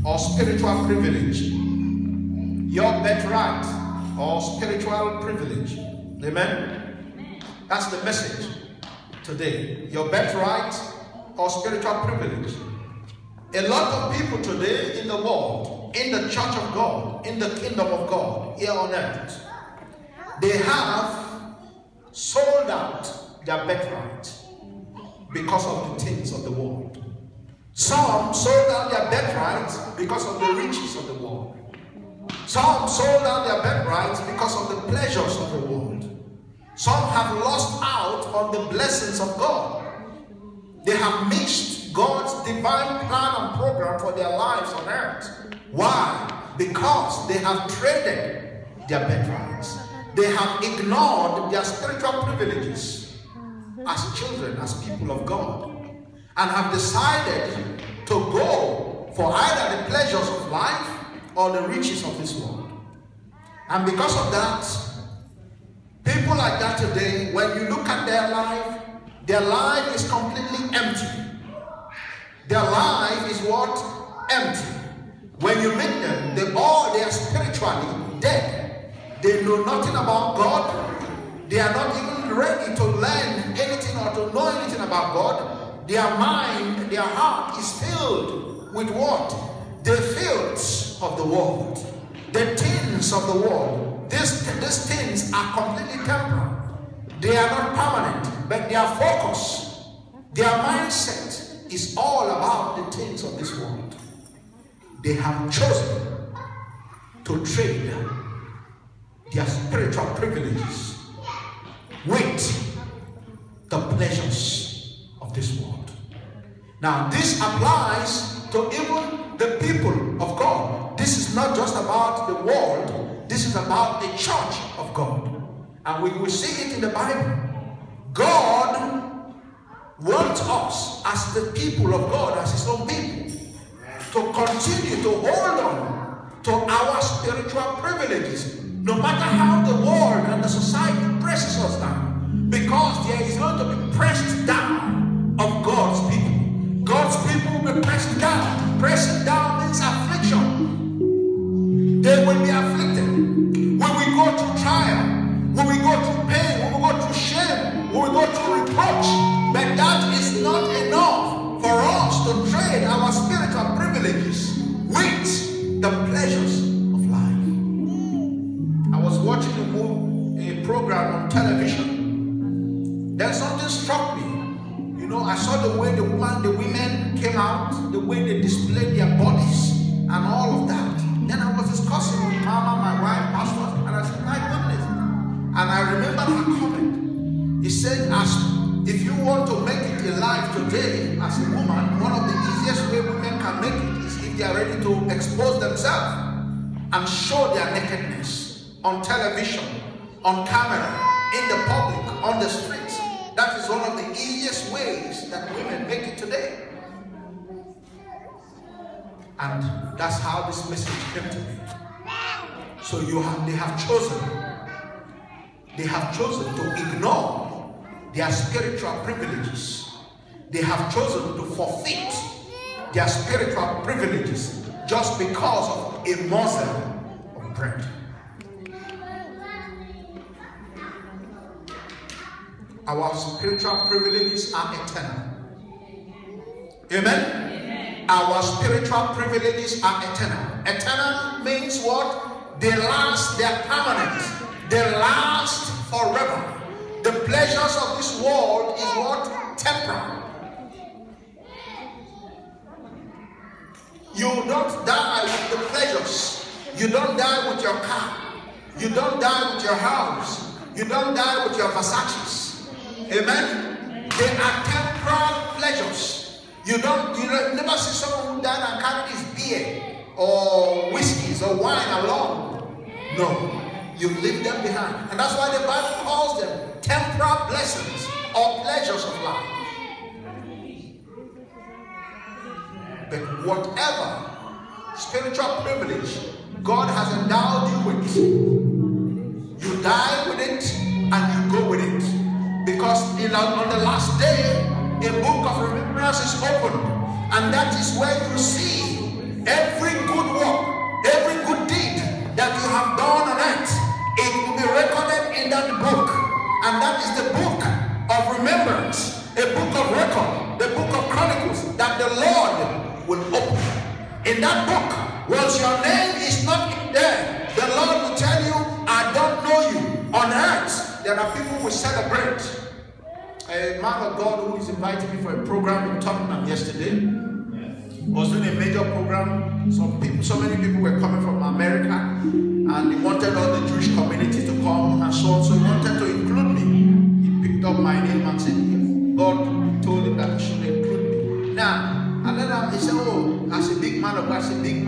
or spiritual privilege. Your birthright or spiritual privilege. Amen? That's the message today. Your birthright or spiritual privilege. A lot of people today in the world, in the church of God, in the kingdom of God, here on earth, they have sold out their birthright because of the things of the world. Some sold out their birthright because of the riches of the world. Some sold out their birthright because of the pleasures of the world. Some have lost out on the blessings of God. They have missed God's divine plan and program for their lives on earth. Why? Because they have traded their birthrights. They have ignored their spiritual privileges as children, as people of God, and have decided to go for either the pleasures of life or the riches of this world. And because of that, people like that today, when you look at their life is completely empty. Their life is what? Empty. When you meet them, they are spiritually dead. They know nothing about God. They are not even ready to learn anything or to know anything about God. Their mind, their heart is filled with what? The filth of the world. The things of the world. These things are completely temporal. They are not permanent, but their focus, their mindset is all about the things of this world. They have chosen to trade their spiritual privileges with the pleasures of this world. Now, this applies to even the people of God. This is not just about the world. This is about the church of God. And we will see it in the Bible. God wants us as the people of God, as his own people, to continue to hold on to our spiritual privileges, no matter how the world and the society presses us down, because there is going to be pressed down of God's people. God's people will be pressed down. Pressing down means affliction. They will be afflicted. When we go through trial, when we go through pain, when we go through shame, when we go through reproach, but that is not enough for us to trade our spiritual privileges with the pleasures of life. I was watching a program on television. Then something struck me. You know, I saw the way the women came out, the way they displayed their bodies and all of that. Then I was discussing with Mama, my wife, Pastor, and I said, my goodness. And I remember her comment. He said, if you want to make it in life today as a woman, one of the easiest way women can make it is if they are ready to expose themselves and show their nakedness on television, on camera, in the public, on the streets. That is one of the easiest ways that women make it today. And that's how this message came to me. So they have chosen to ignore their spiritual privileges. They have chosen to forfeit their spiritual privileges just because of a morsel of bread. Our spiritual privileges are eternal. Amen? Our spiritual privileges are eternal. Eternal means what? They last, they are permanent. They last forever. The pleasures of this world is what? Temporal. You don't die with the pleasures. You don't die with your car. You don't die with your house. You don't die with your Versaces. Amen? They are temporal pleasures. You never see someone who died and carried his beer or whiskeys or wine along. No. You leave them behind. And that's why the Bible calls them temporal blessings or pleasures of life. But whatever spiritual privilege God has endowed you with, you die with it and you go with it. Because on the last day, a book of remembrance is opened. And that is where you see every of record, the book of Chronicles, that the Lord will open. In that book, once your name is not in there, the Lord will tell you, I don't know you. On earth, there are people who celebrate. A man of God who is inviting me for a program in Tottenham yesterday was doing a major program. So many people were coming from America, and he wanted all the Jewish community to come and so on. So he wanted to include me. He picked up my name and said, God told him that he should include me. Now, and then he said, oh, as a big man of God, as a big man.